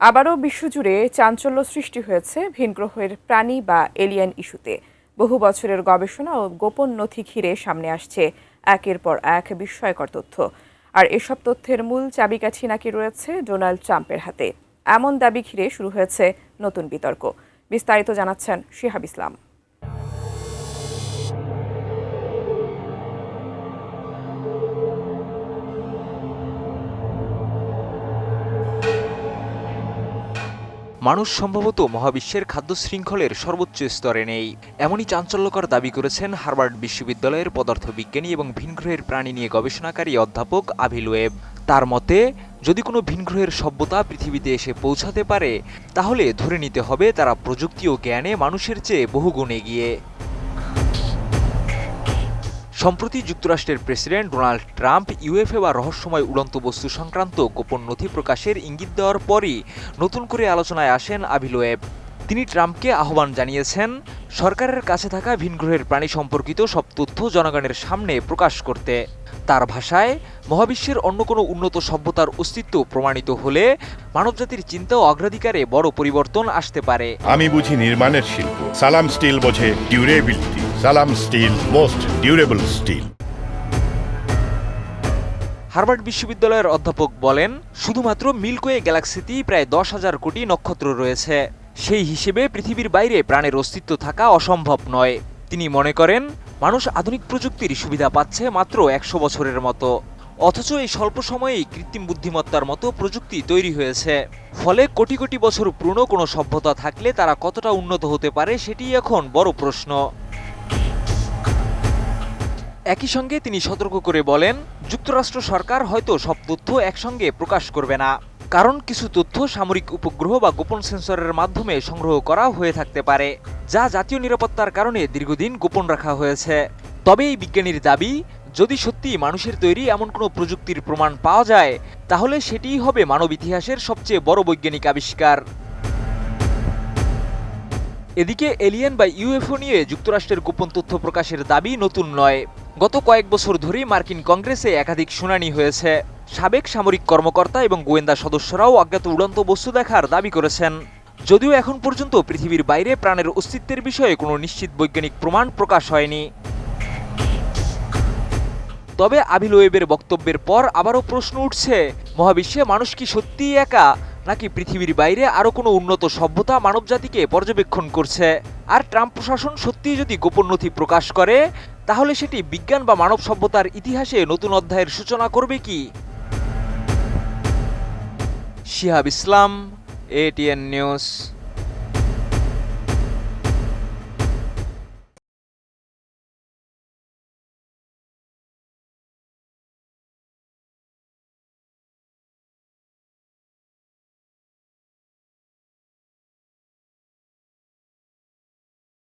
আবারও বিশ্বজুড়ে চাঞ্চল্য সৃষ্টি হয়েছে ভিনগ্রহের প্রাণী বা এলিয়েন ইস্যুতে। বহু বছরের গবেষণা ও গোপন নথি ঘিরে সামনে আসছে একের পর এক বিস্ময়কর তথ্য। আর এসব তথ্যের মূল চাবিকাঠি নাকি রয়েছে ডোনাল্ড ট্রাম্পের হাতে। এমন দাবি ঘিরে শুরু হয়েছে নতুন বিতর্ক। বিস্তারিত জানাচ্ছেন শিহাব ইসলাম। মানুষ সম্ভবত মহাবিশ্বের খাদ্য শৃঙ্খলের সর্বোচ্চ স্তরে নেই, এমনই চাঞ্চল্যকর দাবি করেছেন হার্ভার্ড বিশ্ববিদ্যালয়ের পদার্থবিজ্ঞানী এবং ভিনগ্রহের প্রাণী নিয়ে গবেষণাকারী অধ্যাপক আভি লোয়েব। তার মতে, যদি কোনো ভিনগ্রহের সভ্যতা পৃথিবীতে এসে পৌঁছাতে পারে, তাহলে ধরে নিতে হবে তারা প্রযুক্তি ও জ্ঞানে মানুষের চেয়ে বহুগুণ এগিয়ে। সম্প্রতি যুক্তরাষ্ট্রের প্রেসিডেন্ট ডোনাল্ড ট্রাম্প ইউএফএ বা রহস্যময় উড়ন্ত বস্তু সংক্রান্ত গোপন নথি প্রকাশের ইঙ্গিত দেওয়ার পরই নতুন করে আলোচনায় আসেন আভি লোয়েব। তিনি ট্রাম্পকে আহ্বান জানিয়েছেন সরকারের কাছে থাকা ভিনগ্রহের প্রাণী সম্পর্কিত সব তথ্য জনগণের সামনে প্রকাশ করতে। তার ভাষায়, মহাবিশ্বের অন্য কোনো উন্নত সভ্যতার অস্তিত্ব প্রমাণিত হলে মানবজাতির চিন্তা ও অগ্রাধিকারে বড় পরিবর্তন আসতে পারে। আমি বুঝি নির্মাণের শিল্প, সালাম স্টিল বোঝে durability. Salam steel, most durable steel. Harvard বিশ্ববিদ্যালয়ের অধ্যাপক বলেন, শুধুমাত্র মিল্কওয়ে গ্যালাক্সিতেই প্রায় 10,000 কোটি নক্ষত্র রয়েছে। সেই হিসেবে পৃথিবীর বাইরে প্রাণের অস্তিত্ব থাকা অসম্ভব নয়। তিনি মনে করেন, মানুষ আধুনিক প্রযুক্তির সুবিধা পাচ্ছে মাত্র 100 বছরের মতো, অথচ এই স্বল্প সময়েই কৃত্রিম বুদ্ধিমত্তার মতো প্রযুক্তি তৈরি হয়েছে। ফলে কোটি কোটি বছর পুরনো কোনো সভ্যতা থাকলে তারা কতটা উন্নত হতে পারে সেটিই এখন বড় প্রশ্ন। একই সঙ্গে তিনি সতর্ক করে বলেন, যুক্তরাষ্ট্র সরকার হয়তো সব তথ্য একসঙ্গে প্রকাশ করবে না, কারণ কিছু তথ্য সামরিক উপগ্রহ বা গোপন সেন্সরের মাধ্যমে সংগ্রহ করা হয়ে থাকতে পারে, যা জাতীয় নিরাপত্তার কারণে দীর্ঘদিন গোপন রাখা হয়েছে। তবে এই বিজ্ঞানীর দাবি, যদি সত্যি মানুষের তৈরি এমন কোনো প্রযুক্তির প্রমাণ পাওয়া যায়, তাহলে সেটিই হবে মানব ইতিহাসের সবচেয়ে বড় বৈজ্ঞানিক আবিষ্কার। এদিকে এলিয়েন বা ইউএফও নিয়ে যুক্তরাষ্ট্রের গোপন তথ্য প্রকাশের দাবি নতুন নয়। গত কয়েক বছর ধরেই মার্কিন কংগ্রেসে একাধিক শুনানি হয়েছে। সাবেক সামরিক কর্মকর্তা এবং গোয়েন্দা সদস্যরাও অজ্ঞাত উড়ন্ত বস্তু দেখার দাবি করেছেন। যদিও এখন পর্যন্ত পৃথিবীর বাইরে প্রাণের অস্তিত্বের বিষয়ে কোনো নিশ্চিত বৈজ্ঞানিক প্রমাণ প্রকাশ হয়নি। তবে আভি লোয়েবের বক্তব্যের পর আবারও প্রশ্ন উঠছে, মহাবিশ্বে মানুষ কি সত্যিই একা, নাকি পৃথিবীর বাইরে আরও কোনো উন্নত সভ্যতা মানবজাতিকে পর্যবেক্ষণ করছে? আর ট্রাম্প প্রশাসন সত্যিই যদি গোপন নথি প্রকাশ করে, তাহলে সেটি বিজ্ঞান বা মানব সভ্যতার ইতিহাসে নতুন অধ্যায়ের সূচনা করবে কি? শিহাব ইসলাম, এটিএন নিউজ।